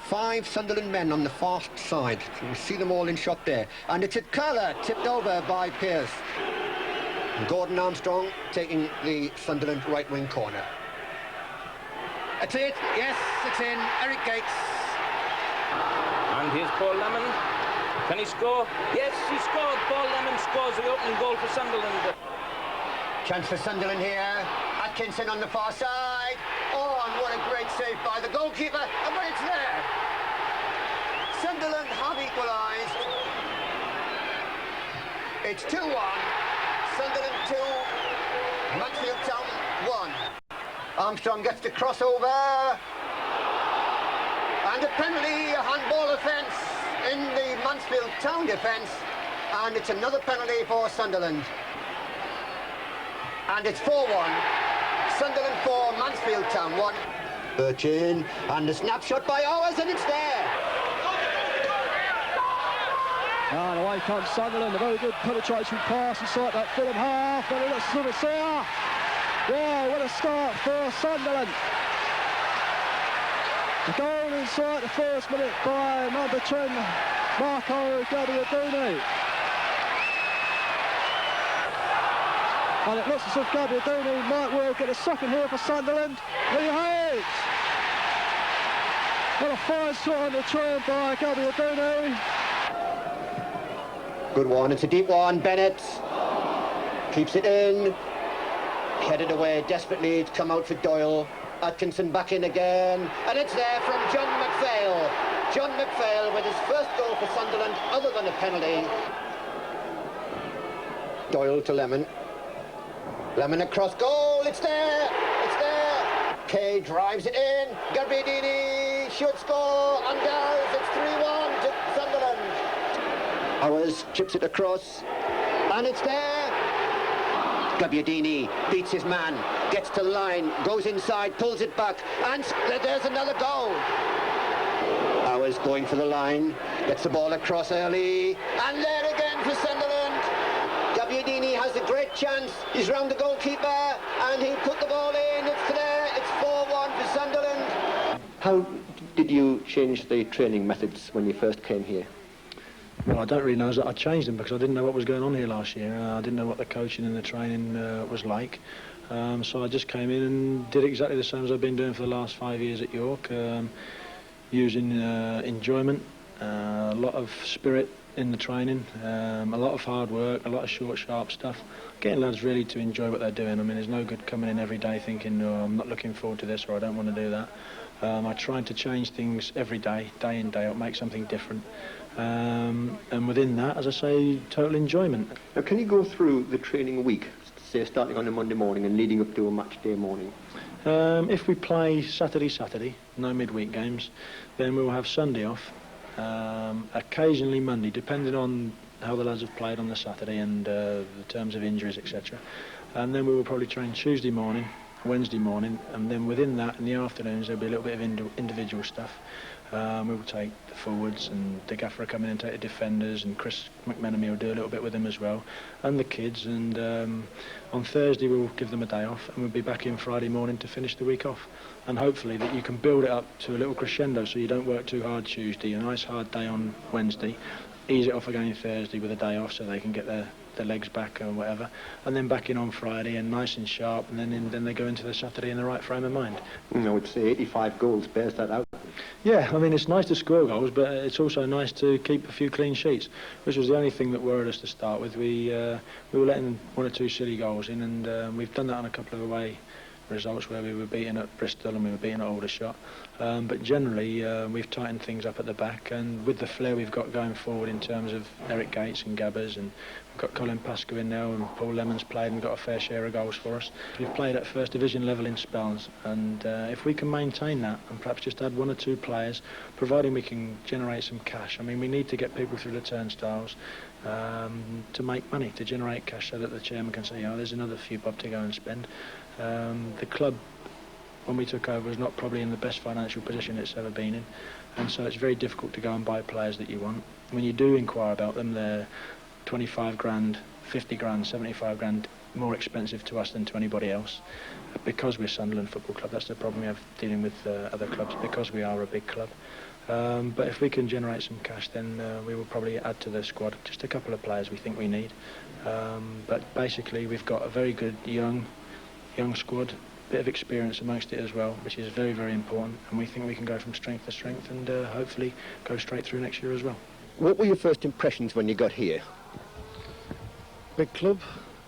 Five Sunderland men on the far side. You can see them all in shot there. And it's a curler tipped over by Pearce. And Gordon Armstrong taking the Sunderland right wing corner. That's it. Yes, it's in. Eric Gates. And here's Paul Lemon. Can he score? Yes, he scored. Paul Lemon scores the opening goal for Sunderland. Chance for Sunderland here. Atkinson on the far side. Oh, and what a great save by the goalkeeper. And but it's there. Sunderland have equalised. It's 2-1. Sunderland 2. Mansfield Town 1. Armstrong gets the crossover. And a penalty, a handball offence in the Mansfield Town defence. And it's another penalty for Sunderland. And it's 4-1. Sunderland 4, Mansfield Town 1. Birchin, and the snapshot by Owers, and it's there. And away comes Sunderland, a very good penetration pass inside that Fulham half, and it's Sumisia. Yeah, what a start for Sunderland. The goal inside the first minute by number 10, Marco Gabbiadini. And it looks as if Gabbiadini might well get a second here for Sunderland. He has! What a fine shot on the turn by Gabbiadini. Good one, it's a deep one. Bennett keeps it in. Headed away desperately to come out for Doyle. Atkinson back in again. And it's there from John McPhail. John McPhail with his first goal for Sunderland other than a penalty. Doyle to Lemon. Lemon across goal, it's there, it's there. Kay drives it in, Gabbiadini should score and does, it's 3-1 to Sunderland. Owers chips it across, and it's there. Gabbiadini beats his man, gets to the line, goes inside, pulls it back, and there's another goal. Owers going for the line, gets the ball across early, and there again for Sunderland. Gabbiadini has a great chance. He's round the goalkeeper and he put the ball in. It's there. It's 4-1 for Sunderland. How did you change the training methods when you first came here? Well, I don't really know that I changed them because I didn't know what was going on here last year. I didn't know what the coaching and the training was like. So I just came in and did exactly the same as I've been doing for the last 5 years at York, using enjoyment, a lot of spirit in the training, a lot of hard work, a lot of short, sharp stuff. Getting lads really to enjoy what they're doing. I mean, there's no good coming in every day thinking, no, I'm not looking forward to this or I don't want to do that. I try to change things every day in, day out, make something different. And within that, as I say, total enjoyment. Now, can you go through the training week, say starting on a Monday morning and leading up to a match day morning? If we play Saturday, no midweek games, then we'll have Sunday off. Occasionally Monday, depending on how the lads have played on the Saturday and the terms of injuries, etc. And then we will probably train Tuesday morning, Wednesday morning, and then within that, in the afternoons, there'll be a little bit of individual stuff. We will take the forwards, and the gaffer will come in and take the defenders, and Chris McMenemy will do a little bit with them as well, and the kids. And on Thursday we'll give them a day off, and we'll be back in Friday morning to finish the week off. And hopefully that you can build it up to a little crescendo, so you don't work too hard Tuesday, a nice hard day on Wednesday, ease it off again Thursday with a day off so they can get their legs back or whatever, and then back in on Friday and nice and sharp, and then they go into the Saturday in the right frame of mind. I would say 85 goals bears that out. Yeah, I mean, it's nice to score goals, but it's also nice to keep a few clean sheets, which was the only thing that worried us to start with. We were letting one or two silly goals in, and we've done that on a couple of away results where we were beaten at Bristol and we were beaten at Aldershot. But generally, we've tightened things up at the back, and with the flair we've got going forward in terms of Eric Gates and Gabbers, and we've got Colin Pascoe in now, and Paul Lemon's played and got a fair share of goals for us. We've played at first division level in spells, and if we can maintain that and perhaps just add 1 or 2 players, providing we can generate some cash. I mean, we need to get people through the turnstiles to make money, to generate cash, so that the chairman can say, there's another few bob to go and spend. The club, when we took over, was not probably in the best financial position it's ever been in, and so it's very difficult to go and buy players that you want. When you do inquire about them, they're 25 grand, 50 grand, 75 grand more expensive to us than to anybody else, because we're Sunderland Football Club. That's the problem we have dealing with other clubs, because we are a big club. But if we can generate some cash, then we will probably add to the squad just a couple of players we think we need. But basically, we've got a very good young squad, bit of experience amongst it as well, which is very, very important, and we think we can go from strength to strength and hopefully go straight through next year as well. What were your first impressions when you got here? Big club,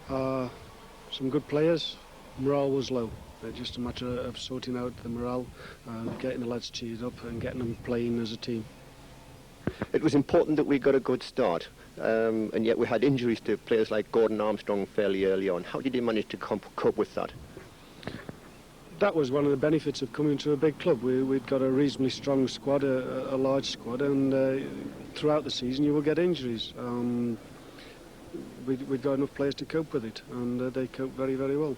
some good players. Morale was low. Just a matter of sorting out the morale, getting the lads cheered up and getting them playing as a team. It was important that we got a good start, and yet we had injuries to players like Gordon Armstrong fairly early on. How did you manage to cope with that? That was one of the benefits of coming to a big club. We'd got a reasonably strong squad, a large squad, and throughout the season you will get injuries. We'd got enough players to cope with it, and they coped very, very well.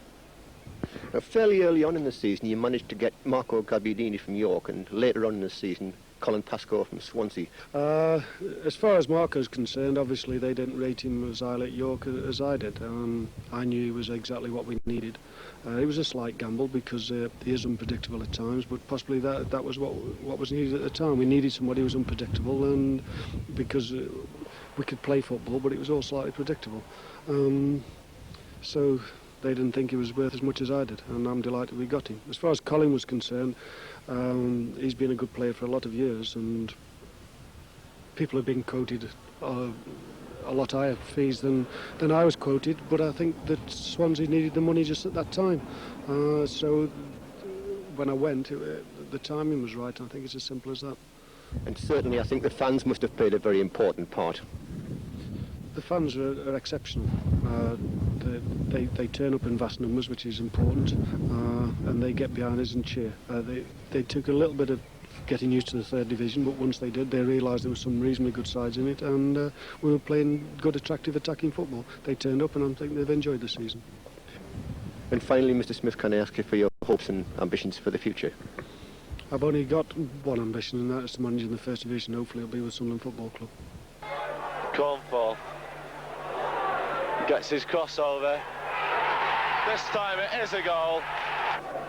Now, fairly early on in the season, you managed to get Marco Gabbiadini from York, and later on in the season, Colin Pascoe from Swansea. As far as Marco's concerned, obviously they didn't rate him as highly at York as I did. I knew he was exactly what we needed. It was a slight gamble because he is unpredictable at times, but possibly that was what was needed at the time. We needed somebody who was unpredictable, and because we could play football, but it was all slightly predictable. So they didn't think he was worth as much as I did, and I'm delighted we got him. As far as Colin was concerned, he's been a good player for a lot of years, and people have been quoted a lot higher fees than I was quoted, but I think that Swansea needed the money just at that time. So when I went, the timing was right. I think it's as simple as that. And certainly I think the fans must have played a very important part. The fans are exceptional. They turn up in vast numbers, which is important, and they get behind us and cheer. They took a little bit of getting used to the third division, but once they did, they realised there were some reasonably good sides in it, and we were playing good, attractive, attacking football. They turned up, and I think they've enjoyed the season. And finally, Mr. Smith, can I ask you for your hopes and ambitions for the future? I've only got one ambition, and that is to manage in the first division. Hopefully it'll be with Sunderland Football Club. Cornfall gets his crossover. This time it is a goal.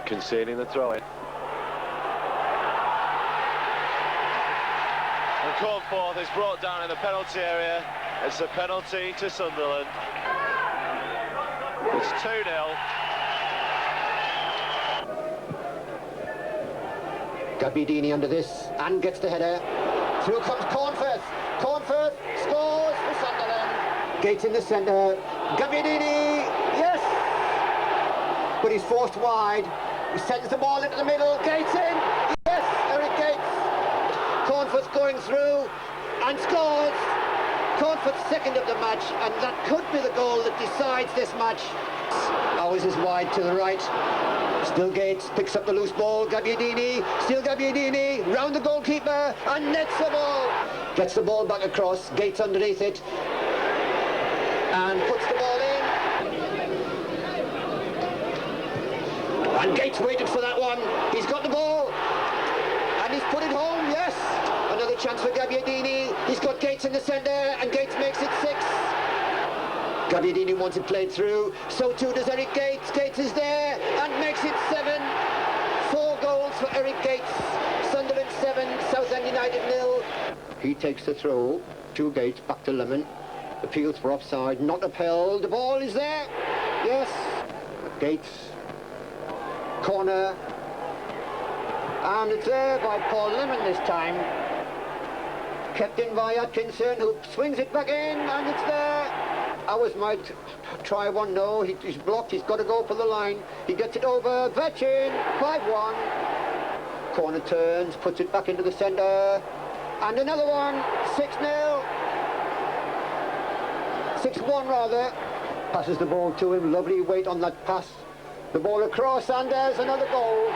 Conceding the throw-in. And Cornforth is brought down in the penalty area. It's a penalty to Sunderland. It's 2-0. Gabbiadini under this, and gets the header. Through comes Cornforth. Cornforth scores for Sunderland. Gates in the centre. Gabbiadini, yes! But he's forced wide. He sends the ball into the middle. Gates in, yes! Eric Gates. Cornforth going through and scores. Cornforth's second of the match, and that could be the goal that decides this match. Always is wide to the right. Still Gates picks up the loose ball. Gabbiadini, still Gabbiadini, round the goalkeeper and nets the ball. Gets the ball back across. Gates underneath it and puts the ball in. And Gates waited for that one. He's got the ball and he's put it home. Yes, another chance for Gabbiadini. He's got Gates in the centre and Gates makes it 6. Gabbiadini wants it played through, so too does Eric Gates. Gates is there and makes it 7. 4 goals for Eric Gates. Sunderland 7, Southend United 0. He takes the throw to Gates, back to Lemon. Appeals for offside, not upheld. The ball is there. Yes. Gates. Corner. And it's there by Paul Lemon this time. Kept in by Atkinson, who swings it back in, and it's there. Ours might try one. No, he's blocked. He's got to go for the line. He gets it over. Vetchin, 5-1. Corner turns, puts it back into the centre. And another one, 6-0. 6-1 rather. Passes the ball to him. Lovely weight on that pass. The ball across, and there's another goal.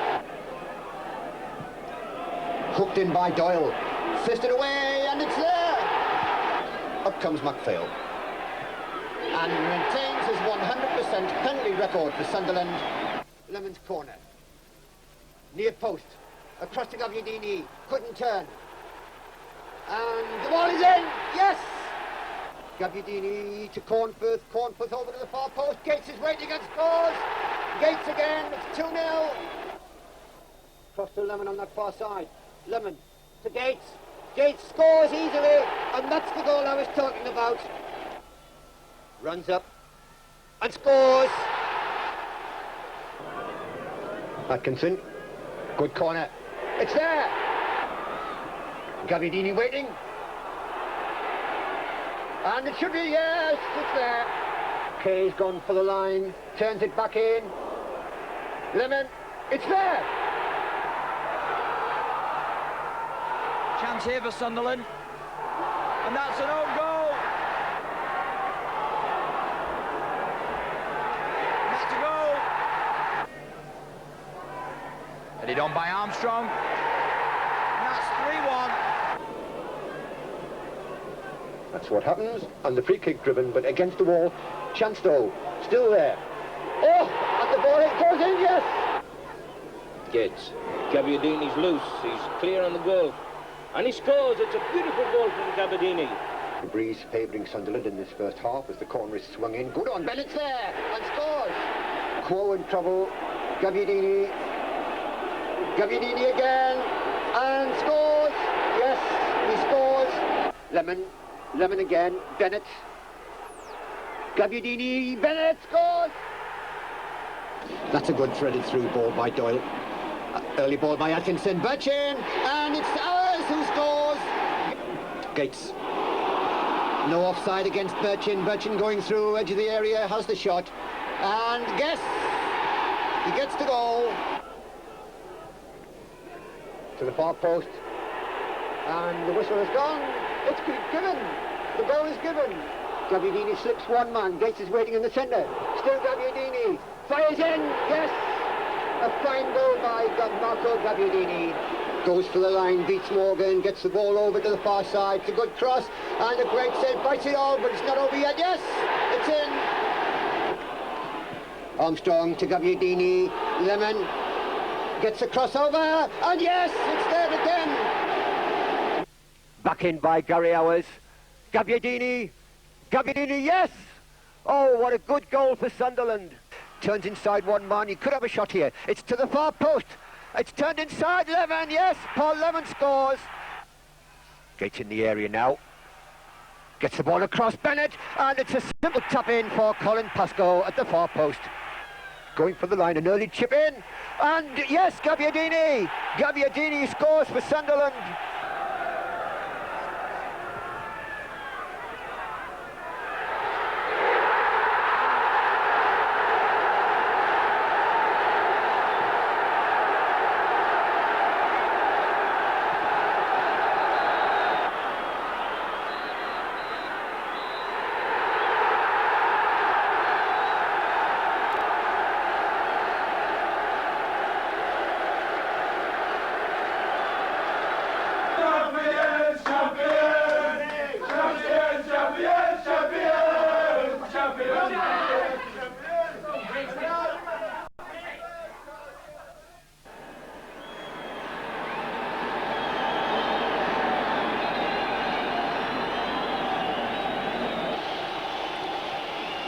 Hooked in by Doyle. Fisted away, and it's there. Up comes MacPhail. And maintains his 100% penalty record for Sunderland. Lemon's corner. Near post. Across to Gagliardini. Couldn't turn. And the ball is in. Yes! Gagliardini to Cornforth. Cornforth over to the far post. Gates is waiting and scores. Gates again. It's 2-0. Cross to Lemon on that far side. Lemon to Gates. Gates scores easily. And that's the goal I was talking about. Runs up and scores. Atkinson, good corner. It's there. Gagliardini waiting. And it should be, yes, it's there. Kay's gone for the line, turns it back in. Lemon, it's there. Chance here for Sunderland. And that's an own goal. That's a goal. Headed on by Armstrong. And that's 3-1. That's what happens. And the free kick driven, but against the wall. Chance though, still there. Oh, and the ball, it goes in, yes. Gates. Gagliardini's loose. He's clear on the goal. And he scores. It's a beautiful goal from Gagliardini. The breeze favouring Sunderland in this first half as the corner is swung in. Good on, Bennett's there and scores. Quo in trouble. Gagliardini. Gagliardini again and scores. Yes, he scores. Lemon again. Bennett. Gagliardini. Bennett scores. That's a good threaded through ball by Doyle. Early ball by Atkinson. Birchin, and it's ours who scores. Gates. No offside against Birchin. Birchin going through edge of the area, has the shot, and guess he gets the goal to the far post, and the whistle has gone. It's given. The goal is given. Gagliardini slips one man. Gates is waiting in the centre. Still Gagliardini fires in. Yes. A fine goal by Marco Gagliardini. Goes for the line, beats Morgan, gets the ball over to the far side. It's a good cross and a great save. Bites it all, but it's not over yet. Yes, it's in. Armstrong to Gagliardini. Lemon gets the crossover, and yes, it's there again. Back in by Gary Hours. Gagliardini. Gagliardini, yes. Oh, what a good goal for Sunderland. Turns inside one man. He could have a shot here. It's to the far post. It's turned inside. Lemon, yes. Paul Lemon scores. Gates in the area now. Gets the ball across Bennett. And it's a simple tap in for Colin Pascoe at the far post. Going for the line. An early chip in. And yes, Gagliardini. Gagliardini scores for Sunderland.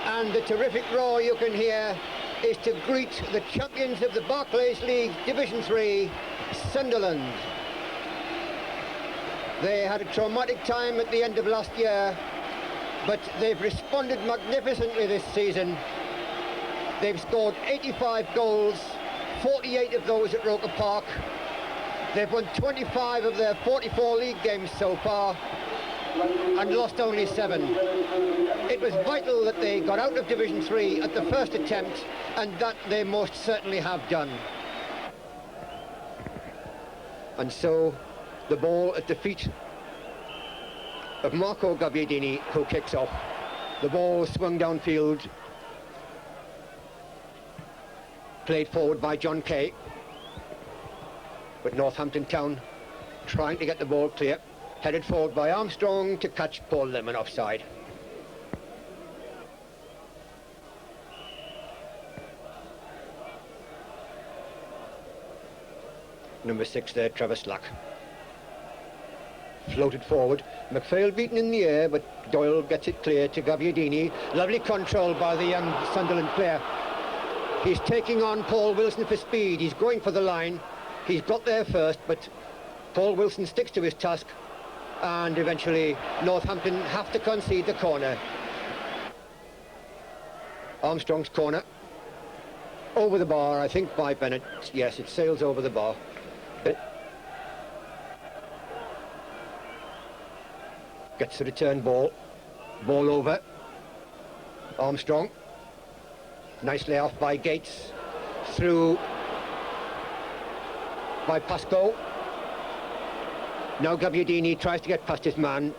And the terrific roar you can hear is to greet the champions of the Barclays League Division 3, Sunderland. They had a traumatic time at the end of last year, but they've responded magnificently this season. They've scored 85 goals, 48 of those at Roker Park. They've won 25 of their 44 league games so far. and lost only 7. It was vital that they got out of Division 3 at the first attempt, and that they most certainly have done. And so the ball at the feet of Marco Gabbiadini, who kicks off. The ball swung downfield, played forward by John Kay, but Northampton Town trying to get the ball clear, headed forward by Armstrong to catch Paul Lemon offside. Number 6 there, Trevor Slack. Floated forward. McPhail beaten in the air, but Doyle gets it clear to Gabbiadini. Lovely control by the young Sunderland player. He's taking on Paul Wilson for speed. He's going for the line. He's got there first, but Paul Wilson sticks to his task, and eventually Northampton have to concede the corner. Armstrong's corner. Over the bar, I think, by Bennett. Yes, it sails over the bar. Gets the return ball. Ball over. Armstrong. Nicely off by Gates. Through by Pascoe. Now Gabbiadini tries to get past his man.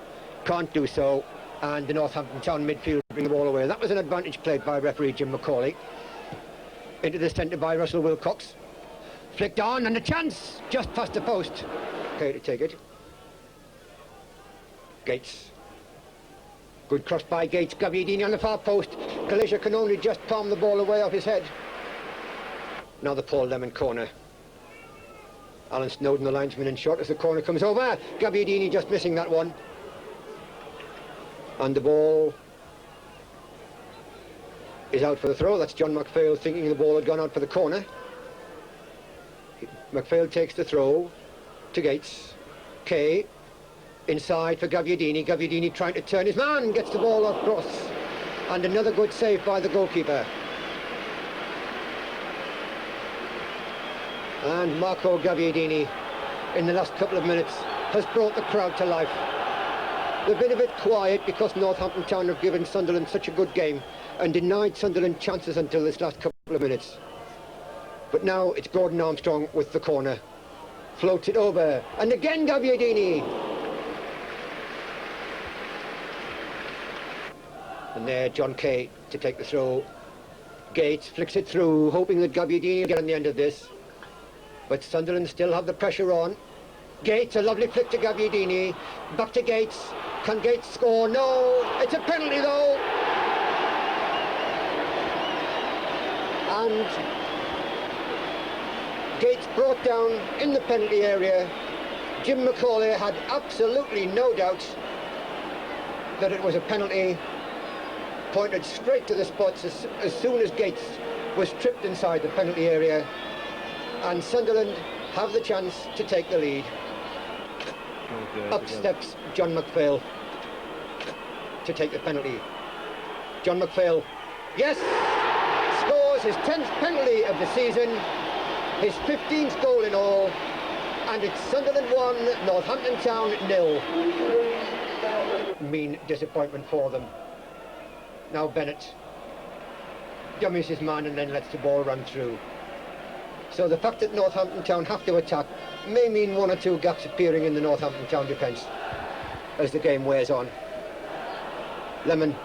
Can't do so. And the Northampton Town midfield bring the ball away. That was an advantage played by referee Jim McCauley. Into the centre by Russell Wilcox. Flicked on, and a chance just past the post. Okay to take it. Gates. Good cross by Gates. Gabbiadini on the far post. Kalisha can only just palm the ball away off his head. Now the Paul Lemon corner. Alan Snowden, the linesman, in short as the corner comes over. Gabbiadini just missing that one. And the ball is out for the throw. That's John McPhail thinking the ball had gone out for the corner. McPhail takes the throw to Gates. Kay inside for Gabbiadini. Gabbiadini trying to turn his man, gets the ball across. And another good save by the goalkeeper. And Marco Gabbiadini, in the last couple of minutes, has brought the crowd to life. They've been a bit quiet because Northampton Town have given Sunderland such a good game and denied Sunderland chances until this last couple of minutes. But now it's Gordon Armstrong with the corner. Floats it over, and again Gabbiadini. And there John Kay to take the throw. Gates flicks it through, hoping that Gabbiadini will get on the end of this. But Sunderland still have the pressure on. Gates, a lovely flick to Gabbiadini. Back to Gates. Can Gates score? No. It's a penalty though. And Gates brought down in the penalty area. Jim McCauley had absolutely no doubt that it was a penalty. Pointed straight to the spots as soon as Gates was tripped inside the penalty area. And Sunderland have the chance to take the lead. Up steps John McPhail to take the penalty. John McPhail, yes, scores his 10th penalty of the season, his 15th goal in all, and it's Sunderland 1, Northampton Town 0. Mean disappointment for them. Now Bennett dummies his man and then lets the ball run through. So the fact that Northampton Town have to attack may mean one or two gaps appearing in the Northampton Town defence as the game wears on. Lemon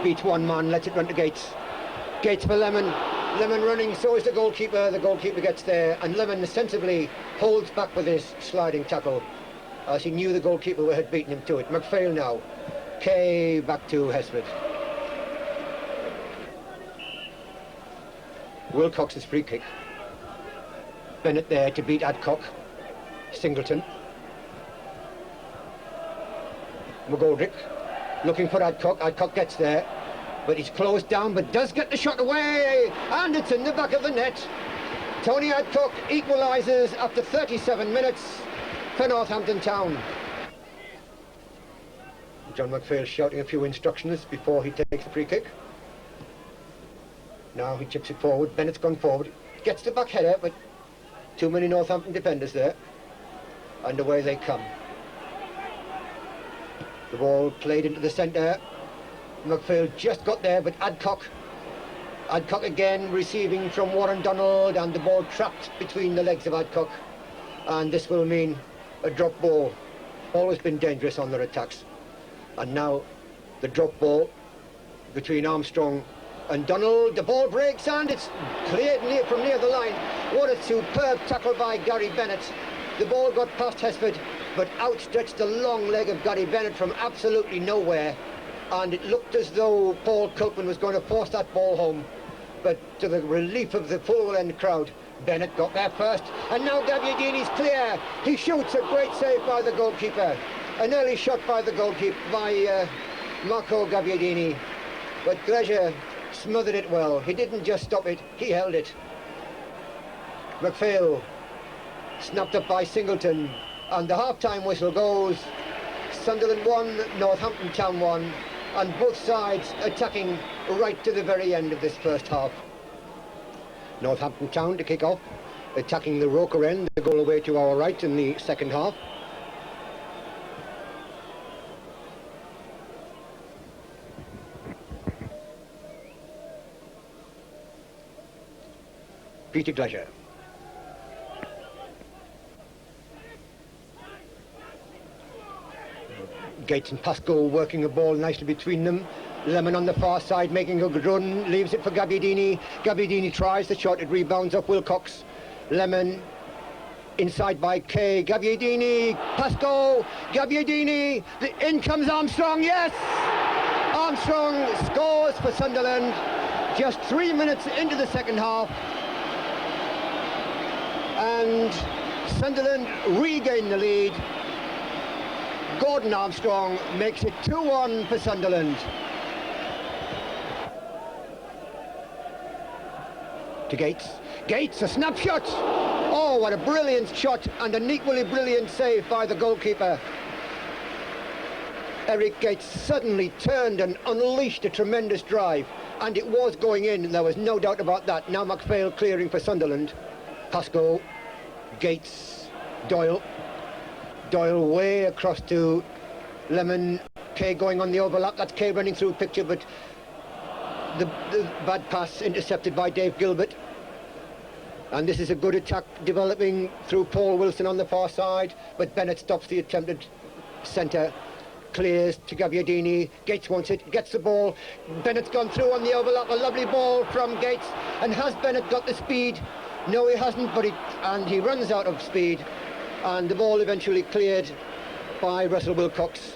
beats one man, lets it run to Gates. Gates for Lemon. Lemon running, so is the goalkeeper. The goalkeeper gets there, and Lemon sensibly holds back with his sliding tackle as he knew the goalkeeper had beaten him to it. McPhail now. Kay back to Hesford. Wilcox's free kick. Bennett there to beat Adcock. Singleton. McGoldrick looking for Adcock. Adcock gets there, but he's closed down, but does get the shot away, and it's in the back of the net. Tony Adcock equalises after 37 minutes for Northampton Town. John McPhail shouting a few instructions before he takes the free kick. Now he chips it forward. Bennett's gone forward, gets the back header, but too many Northampton defenders there, and away they come. The ball played into the centre. McPhail just got there, but Adcock again receiving from Warren Donald, and the ball trapped between the legs of Adcock. And this will mean a drop ball. Always been dangerous on their attacks. And now the drop ball between Armstrong and Donald. The ball breaks and it's cleared from near the line. What a superb tackle by Gary Bennett. The ball got past Hesford, but outstretched the long leg of Gary Bennett from absolutely nowhere. And it looked as though Paul Culpin was going to force that ball home. But to the relief of the full end crowd, Bennett got there first. And now Gabbiadini's clear. He shoots, a great save by the goalkeeper. An early shot by the goalkeeper, by Marco Gabbiadini. But Glesher smothered it well. He didn't just stop it, he held it. McPhail snapped up by Singleton. And the half-time whistle goes. Sunderland 1, Northampton Town 1. And both sides attacking right to the very end of this first half. Northampton Town to kick off, attacking the Roker end, the goal away to our right in the second half. Peter Glesher. Gates and Pascoe working the ball nicely between them. Lemon on the far side making a good run, leaves it for Gabbiadini. Gabbiadini tries the shot, it rebounds off Wilcox. Lemon inside by Kay. Gabbiadini, Pascoe, Gabbiadini, in comes Armstrong, yes! Armstrong scores for Sunderland just 3 minutes into the second half. And Sunderland regain the lead. Gordon Armstrong makes it 2-1 for Sunderland. To Gates. Gates, a snapshot! Oh, what a brilliant shot and an equally brilliant save by the goalkeeper. Eric Gates suddenly turned and unleashed a tremendous drive, and it was going in, and there was no doubt about that. Now McPhail clearing for Sunderland. Pascoe, Gates, Doyle. Doyle way across to Lemon. Kay going on the overlap. That's Kay running through picture, but the bad pass intercepted by Dave Gilbert. And this is a good attack developing through Paul Wilson on the far side, but Bennett stops the attempted centre. Clears to Gabbiadini. Gates wants it, gets the ball. Bennett's gone through on the overlap. A lovely ball from Gates. And has Bennett got the speed? No, he hasn't, but he runs out of speed. And the ball eventually cleared by Russell Wilcox.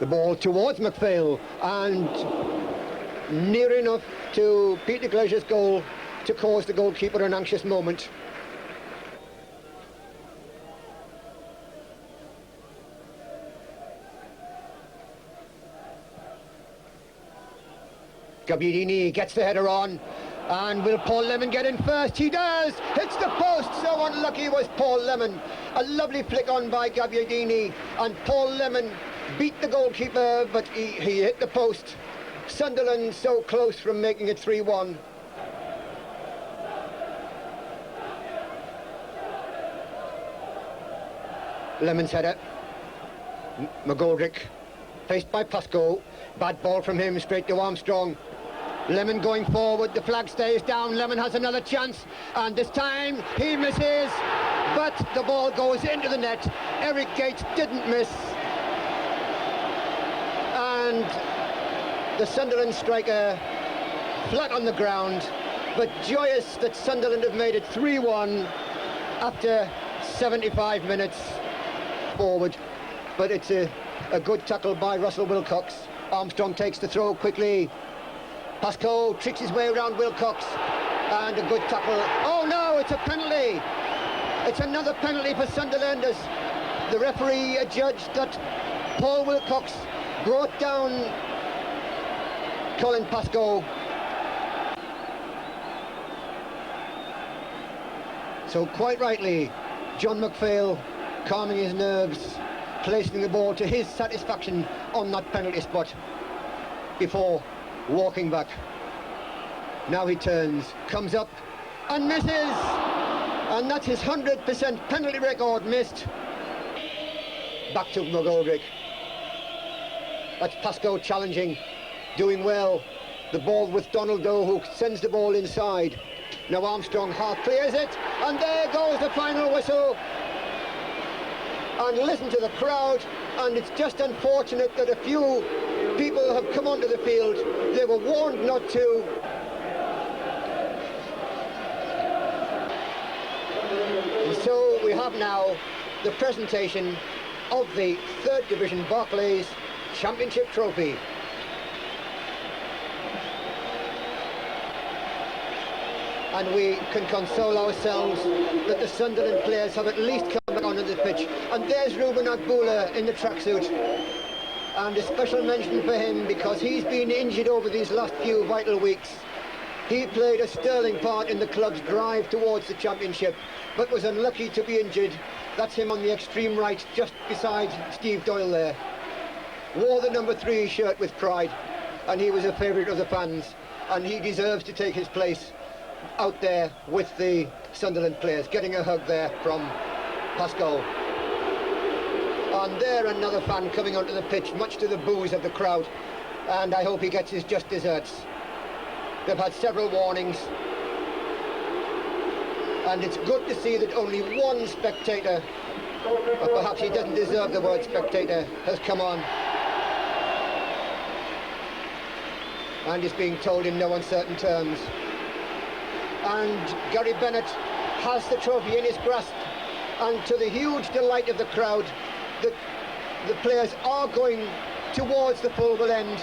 The ball towards McPhail, and near enough to Peter Glesher's goal to cause the goalkeeper an anxious moment. Gabbiadini gets the header on, and will Paul Lemon get in first? He does! Hits the post! So unlucky was Paul Lemon. A lovely flick on by Gabbiadini, and Paul Lemon beat the goalkeeper, but he hit the post. Sunderland so close from making it 3-1. Lemon's header. McGoldrick, faced by Pascoe. Bad ball from him, straight to Armstrong. Lemon going forward, the flag stays down. Lemon has another chance, and this time he misses, but the ball goes into the net. Eric Gates didn't miss, and the Sunderland striker flat on the ground, but joyous that Sunderland have made it 3-1 after 75 minutes forward. But it's a good tackle by Russell Wilcox. Armstrong takes the throw quickly. Pascoe tricks his way around Wilcox, and a good tackle. Oh no, it's a penalty. It's another penalty for Sunderland, as the referee adjudged that Paul Wilcox brought down Colin Pascoe. So quite rightly, John McPhail calming his nerves, placing the ball to his satisfaction on that penalty spot before walking back. Now he turns, comes up and misses, and that's his 100% penalty record missed. back to McGoldrick. That's Pascoe challenging, doing well. The ball with Donald Doe, who sends the ball inside. Now Armstrong half clears it, and there goes the final whistle. And listen to the crowd, and it's just unfortunate that a few people have come onto the field. They were warned not to. And so we have now the presentation of the 3rd Division Barclays Championship Trophy. And we can console ourselves that the Sunderland players have at least come back onto the pitch. And there's Ruben Agbula in the tracksuit. And a special mention for him because he's been injured over these last few vital weeks. He played a sterling part in the club's drive towards the championship, but was unlucky to be injured. That's him on the extreme right, just beside Steve Doyle there. Wore the number 3 shirt with pride, and he was a favourite of the fans, and he deserves to take his place out there with the Sunderland players, getting a hug there from Pascoe. And there another fan coming onto the pitch, much to the boos of the crowd, and I hope he gets his just desserts. They've had several warnings, and it's good to see that only one spectator, or perhaps he doesn't deserve the word spectator, has come on. And is being told in no uncertain terms. And Gary Bennett has the trophy in his grasp, and to the huge delight of the crowd, the players are going towards the Fulwell end,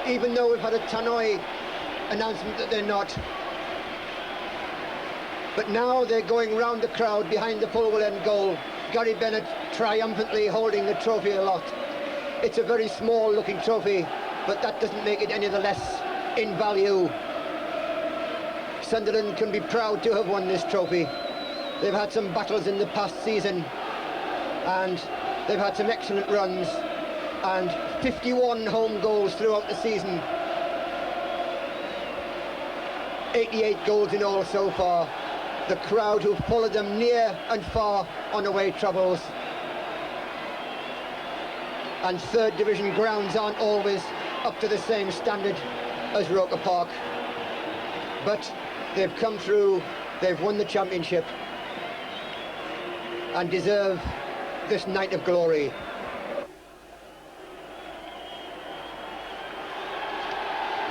even though we've had a tannoy announcement that they're not. But now they're going round the crowd behind the Fulwell end goal. Gary Bennett triumphantly holding the trophy aloft. It's a very small looking trophy, but that doesn't make it any the less in value. Sunderland can be proud to have won this trophy. They've had some battles in the past season, and they've had some excellent runs, and 51 home goals throughout the season. 88 goals in all so far. The crowd who've followed them near and far on away travels. And 3rd Division grounds aren't always up to the same standard as Roker Park. But they've come through, they've won the championship, and deserve this night of glory.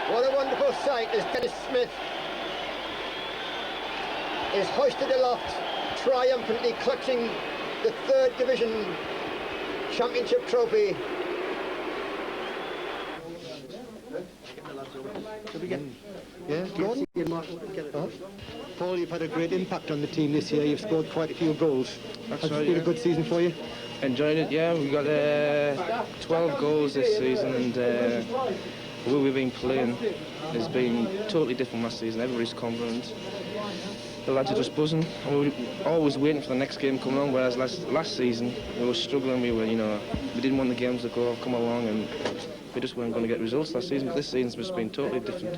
What a wonderful sight as Dennis Smith is hoisted aloft, triumphantly clutching the 3rd Division Championship trophy. Yeah, Gordon? Paul, you've had a great impact on the team this year. You've scored quite a few goals. Has it been a good season for you? Enjoyed it, yeah. We got 12 goals this season, and the way we've been playing has been totally different last season. Everybody's confident. The lads are just buzzing. And we were always waiting for the next game coming on, whereas last season we were struggling. We didn't want the games to come along, and we just weren't going to get results last season. But this season's just been totally different.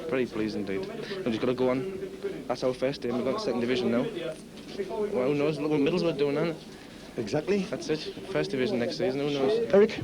Very pleased indeed. We've just got to go on. That's our first game. We've got the 2nd Division now. Well, who knows? Look what Middlesbrough doing, isn't it? Exactly. That's it. 1st Division next season. Who knows? Eric,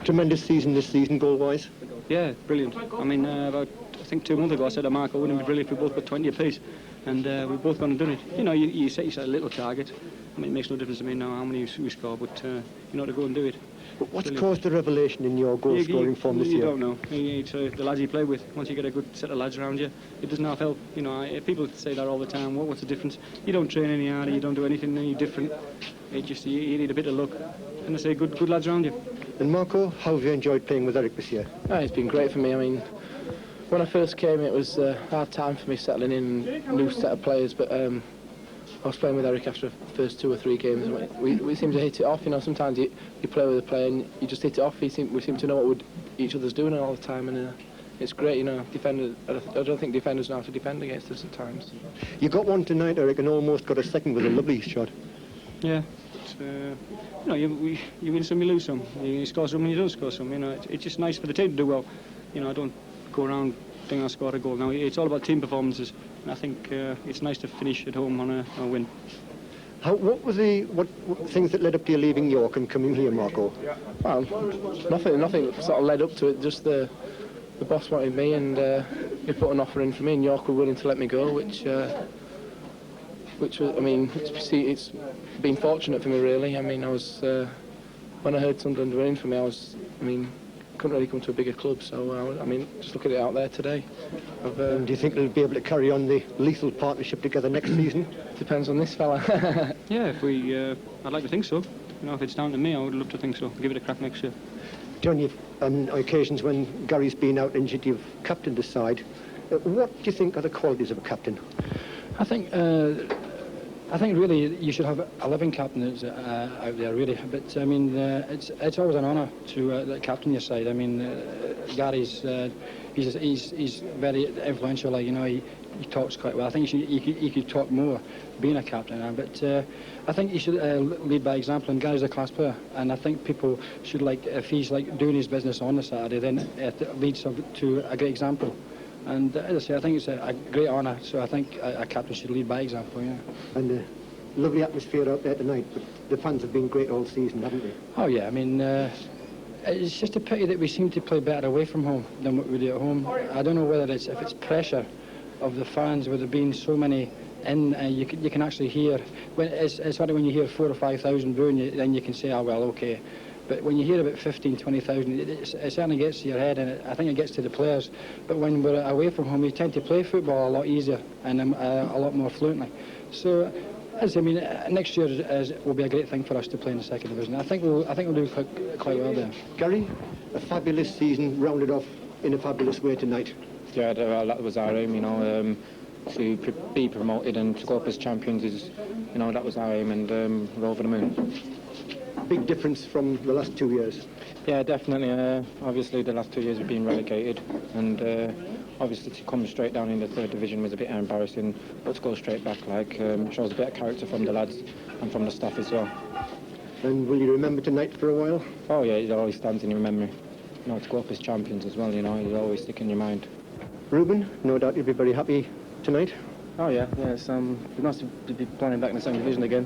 tremendous season this season, goal-wise. Yeah, brilliant. I mean, about I think 2 months ago I said to Marco, wouldn't it be brilliant if we both got 20 apiece? And we've both gone and done it. You know, you set yourself a little target. I mean, it makes no difference to me now how many we score, but you know, to go and do it. But what's caused the revelation in your goal-scoring form this year? You don't know. It's the lads you play with. Once you get a good set of lads around you, it doesn't half help. You know, people say that all the time. What's the difference? You don't train any harder. You don't do anything any different. It just you need a bit of luck. And I say good lads around you. And Marco, how have you enjoyed playing with Eric this year? Oh, it's been great for me. I mean, when I first came, it was a hard time for me settling in, new set of players, but I was playing with Eric after the first 2 or 3 games. We seem to hit it off. You know, sometimes you play with a player and you just hit it off. We seem to know what each other's doing all the time, and it's great. You know, I don't think defenders know how to defend against us at times. You got one tonight, Eric, and almost got a second with a lovely shot. Yeah. You know, you win some, you lose some. You score some and you don't score some. You know, it's just nice for the team to do well. You know, I don't go around thinking I scored a goal. Now it's all about team performances, and I think it's nice to finish at home on a win. What were what things that led up to you leaving York and coming here, Marco? Well, nothing sort of led up to it. Just the boss wanted me, and he put an offer in for me, and York were willing to let me go, which was, I mean, it's been fortunate for me, really. I mean, I was when I heard Sunderland were in for me, couldn't really come to a bigger club. So I mean, just look at it out there today. Do you think they'll be able to carry on the lethal partnership together next season? Depends on this fella. Yeah, if we, I'd like to think so. You know, if it's down to me, I would love to think so. Give it a crack next year. John, you've, on occasions when Gary's been out injured, you've captained the side. What do you think are the qualities of a captain? I think really you should have 11 captains out there, really. But I mean, it's always an honour to captain your side. I mean, Gary's he's very influential. Like, you know, he talks quite well. I think he could talk more being a captain. But I think he should lead by example. And Gary's a class player, and I think people should, like, if he's like doing his business on the Saturday, then it leads to a great example. And as I say, I think it's a great honour, so I think a captain should lead by example, yeah. And lovely atmosphere out there tonight, but the fans have been great all season, haven't they? Oh yeah, I mean, it's just a pity that we seem to play better away from home than what we do at home. I don't know whether if it's pressure of the fans, with there being so many in, you can actually hear, it's hard when you hear 4,000 or 5,000 booing, then you can say, oh well, okay. But when you hear about 15,000, 20,000, it certainly gets to your head, and I think it gets to the players. But when we're away from home, we tend to play football a lot easier and a lot more fluently. So, I mean, next year will be a great thing for us to play in the second division. I think we'll do quite well there. Gary, a fabulous season rounded off in a fabulous way tonight. Yeah, that was our aim, you know, to be promoted and to go up as champions is, you know, that was our aim, and we're over the moon. Big difference from the last 2 years. Yeah, definitely. Obviously, the last 2 years we've been relegated, and obviously to come straight down in the third division was a bit embarrassing, but to go straight back, shows a bit of character from the lads and from the staff as well. And will you remember tonight for a while? Oh yeah, it always stands in your memory. You know, to go up as champions as well, you know, it'll always stick in your mind. Ruben, no doubt you'll be very happy tonight. Oh yeah, it's nice to be playing back in the second division again.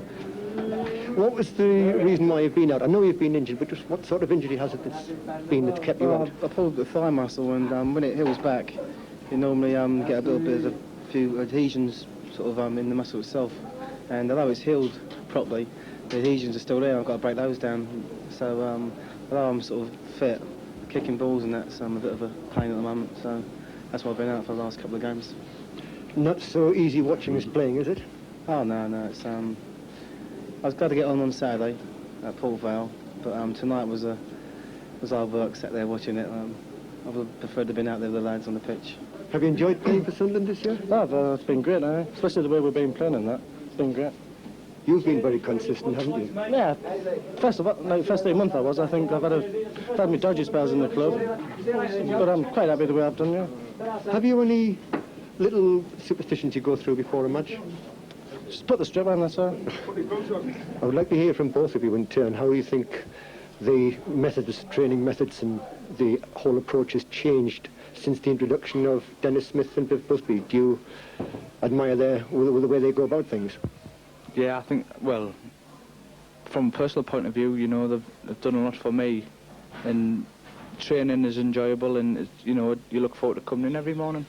What was the reason why you've been out? I know you've been injured, but just what sort of injury has it that's kept you out? I pulled the thigh muscle, and when it heals back, you normally get a little bit of a few adhesions sort of in the muscle itself. And although it's healed properly, the adhesions are still there. I've got to break those down. So although I'm sort of fit, kicking balls and that's a bit of a pain at the moment. So that's why I've been out for the last couple of games. Not so easy watching us playing, is it? Oh no, it's I was glad to get on Saturday at Port Vale, but tonight was hard work, sat there watching it. I would have preferred to have been out there with the lads on the pitch. Have you enjoyed playing for Sunderland this year? No, it's been great, especially the way we've been playing and that. It's been great. You've been very consistent, haven't you? Yeah, first of the month I think I've had my dodgy spells in the club, but I'm quite happy the way I've done, yeah. Have you any little superstitions you go through before a match? Just put the strip on, that's all. I would like to hear from both of you in turn how you think the methods, training methods and the whole approach has changed since the introduction of Dennis Smith and Viv Busby. Do you admire the way they go about things? Yeah, I think, well, from a personal point of view, you know, they've done a lot for me, and training is enjoyable, and, you know, you look forward to coming in every morning.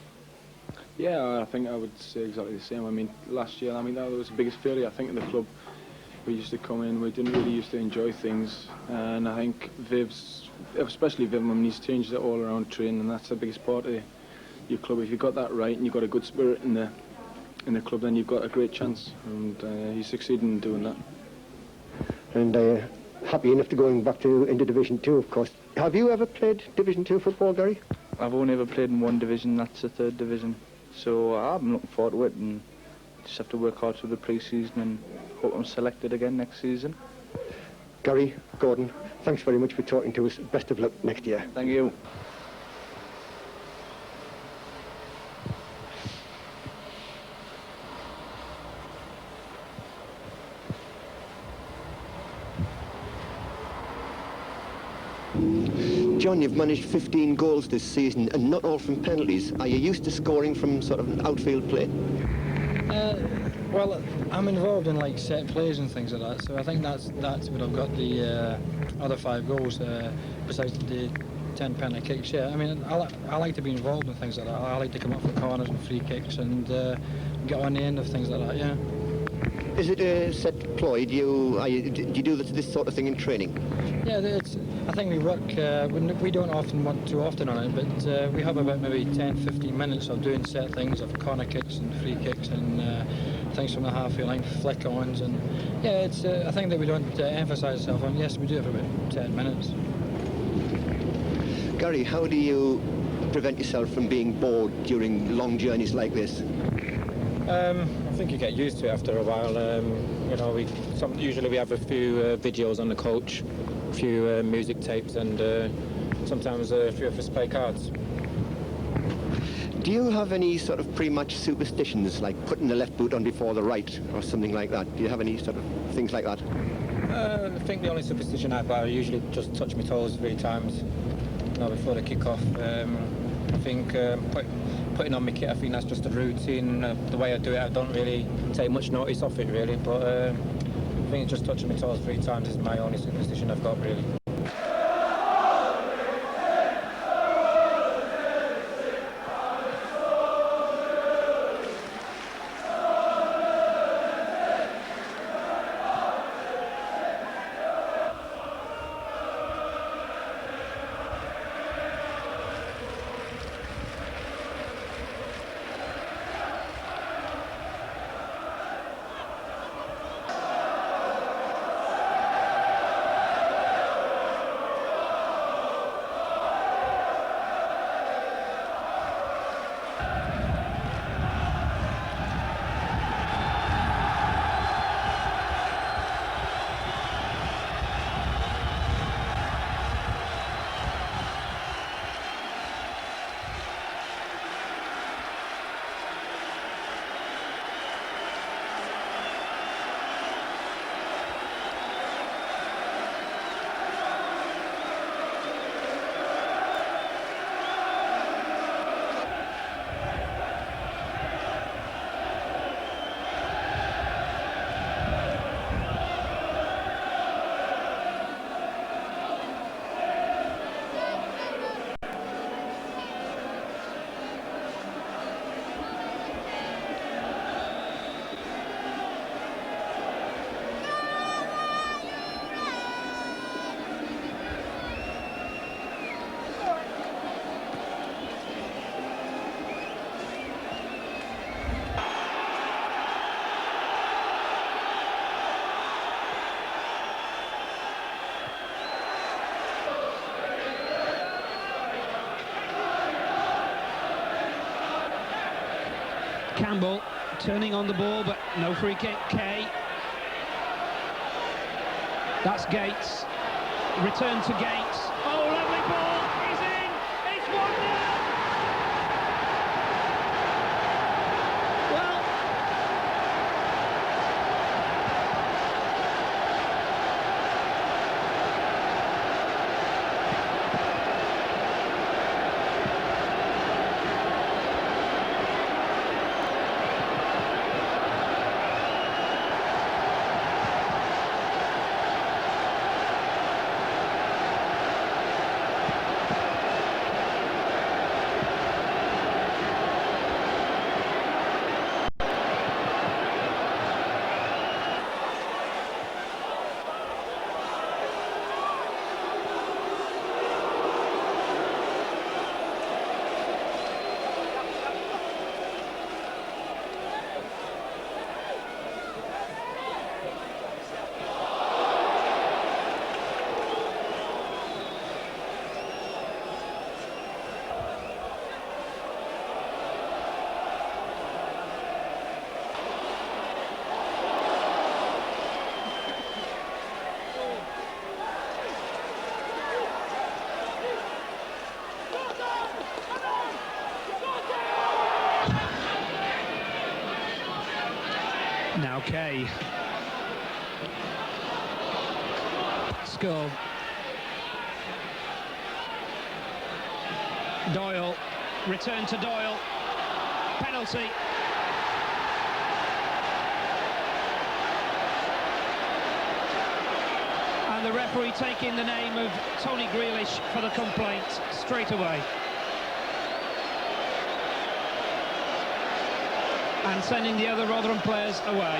Yeah, I think I would say exactly the same. I mean, last year, that was the biggest failure, I think, in the club. We used to come in, we didn't really used to enjoy things, and I think especially Viv, he's changed it all around training, and that's the biggest part of your club. If you've got that right and you've got a good spirit in the club, then you've got a great chance, and he's succeeding in doing that. And happy enough to going back into Division 2, of course. Have you ever played Division 2 football, Gary? I've only ever played in one division, that's the third division. So I'm looking forward to it, and just have to work hard through the pre-season and hope I'm selected again next season. Gary, Gordon, thanks very much for talking to us. Best of luck next year. Thank you. John, you've managed 15 goals this season, and not all from penalties. Are you used to scoring from sort of outfield play? Well, I'm involved in like set plays and things like that, so I think that's where I've got the other 5 goals besides the 10 penalty kicks. Yeah, I mean, I like to be involved in things like that. I like to come up for corners and free kicks and get on the end of things like that. Yeah. Is it a set ploy? Do you do this sort of thing in training? Yeah, I think we work, we don't often work too often on it, but we have about maybe 10-15 minutes of doing set things, of corner kicks and free kicks and things from the halfway line, flick-ons, and yeah, it's a thing that we don't emphasise ourselves on. Yes, we do it for about 10 minutes. Gary, how do you prevent yourself from being bored during long journeys like this? I think you get used to it after a while. You know, usually we have a few videos on the coach, a few music tapes, and sometimes a few of us play cards. Do you have any sort of pre-match superstitions, like putting the left boot on before the right, or something like that? Do you have any sort of things like that? I think the only superstition I've got, I usually just touch my toes 3 times, you know, before the kick-off. I think putting on my kit, I think that's just a routine. The way I do it, I don't really take much notice of it, really. But I think just touching my toes 3 times is my only superstition I've got, really. Campbell turning on the ball, but no free kick. Kay. That's Gates. Return to Gates. Oh, lovely ball. He's in. It's 1-0. Well, now Kay. Skull. Doyle. Return to Doyle. Penalty. And the referee taking the name of Tony Grealish for the complaint straight away. And sending the other Rotherham players away.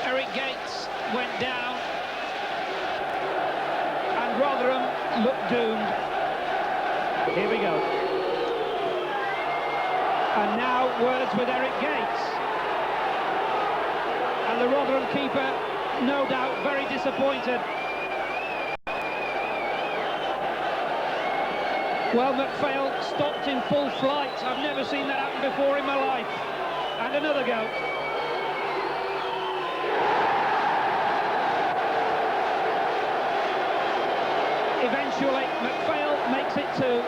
Eric Gates went down. And Rotherham looked doomed. Here we go. And now words with Eric Gates. And the Rotherham keeper, no doubt, very disappointed. Well, McPhail stopped in full flight. I've never seen that happen before in my life. And another go. Eventually, McPhail makes it 2.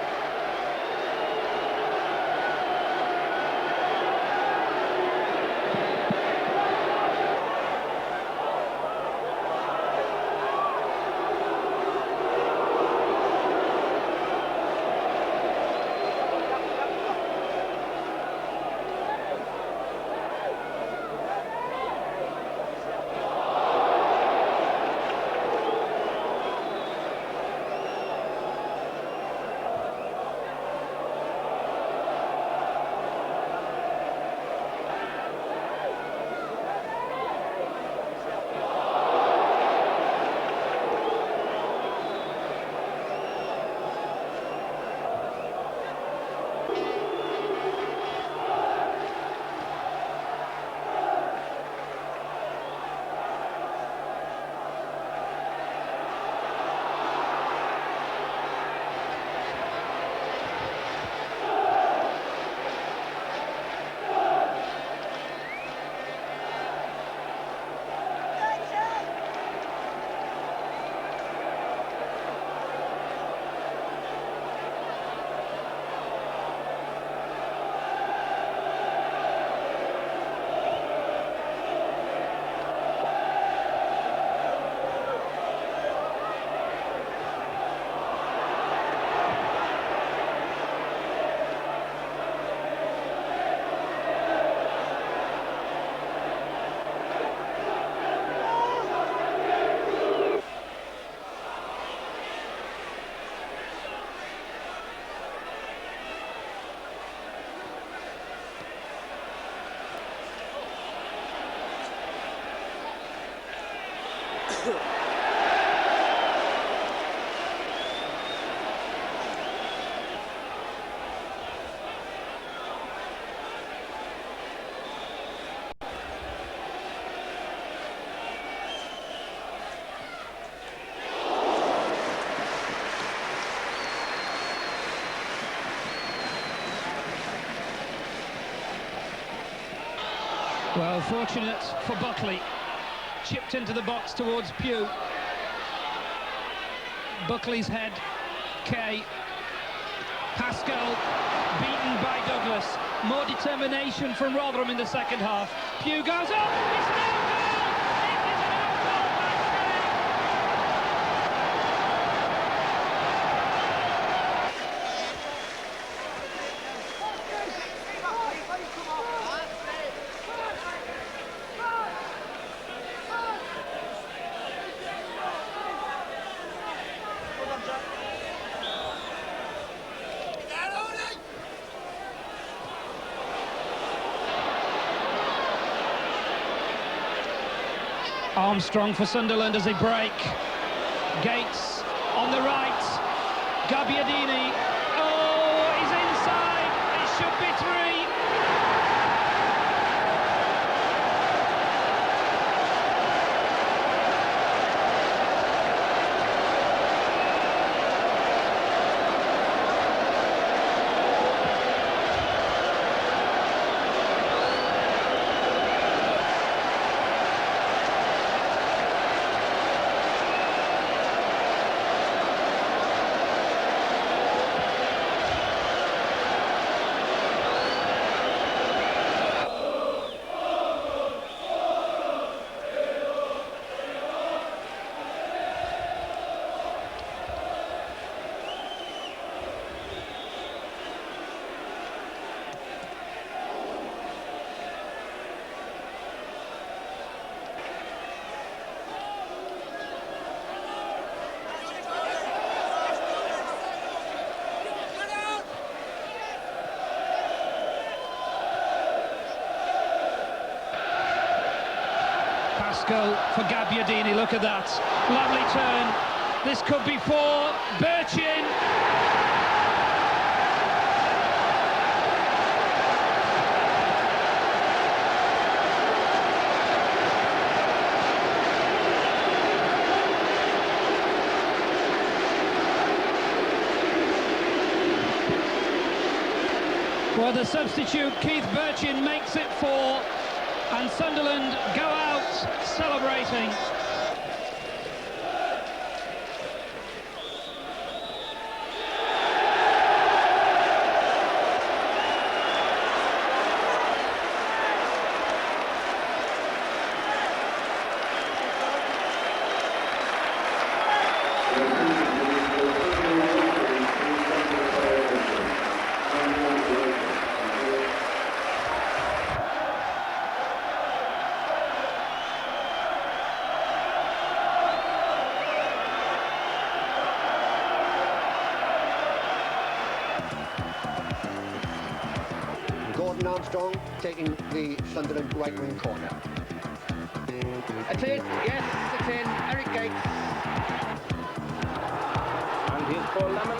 Well, fortunate for Buckley. Chipped into the box towards Pugh. Buckley's head, Kay. Pascal beaten by Douglas. More determination from Rotherham in the second half. Pugh goes up. It's an own goal! It is an own goal by Armstrong for Sunderland as they break. Gates on the right. Gabbiadini. Oh, he's inside. It should be 3. Pascal for Gabbiadini, look at that. Lovely turn. This could be for Birchin. Well, the substitute, Keith Birchin, makes it 4, and Sunderland go out celebrating. Armstrong taking the Sunderland right wing corner. It's in, yes, it's in. Eric Gates. And here's Paul Lemon.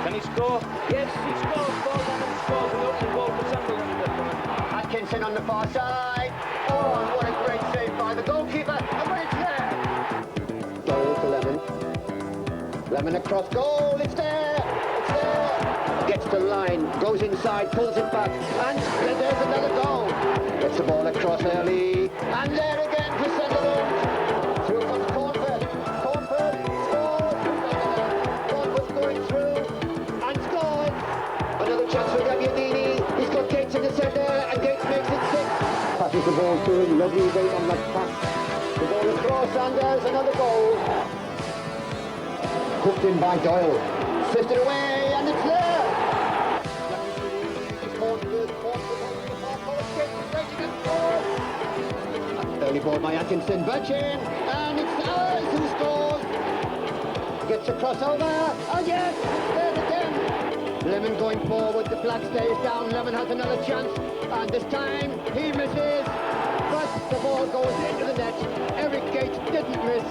Can he score? Yes, he scores. Paul Lemon scores an opening goal for Sunderland. Atkinson on the far side. Oh, what a great save by the goalkeeper. And but it's there. Doyle to Lemon. Lemon across goal. It's there. It's there. Gets the line, goes inside, pulls it back, and there's another goal. Gets the ball across early, and there again for Sunderland. Through comes Cornford. Cornford scores. Cornford's going through and scores. Another chance for Gabbiadini. He's got Gates in the centre, and Gates makes it 6. Passes the ball to him. Lovely Gate on that pass. The ball across, and there's another goal. Hooked in by Doyle. Sifted away, and it's there. Early ball by Atkinson, Birchin, and it's ours who scores. Gets a crossover, and yes, it's there again. Lemon going forward, the flag stays down, Lemon has another chance, and this time he misses, but the ball goes into the net. Eric Gates didn't miss.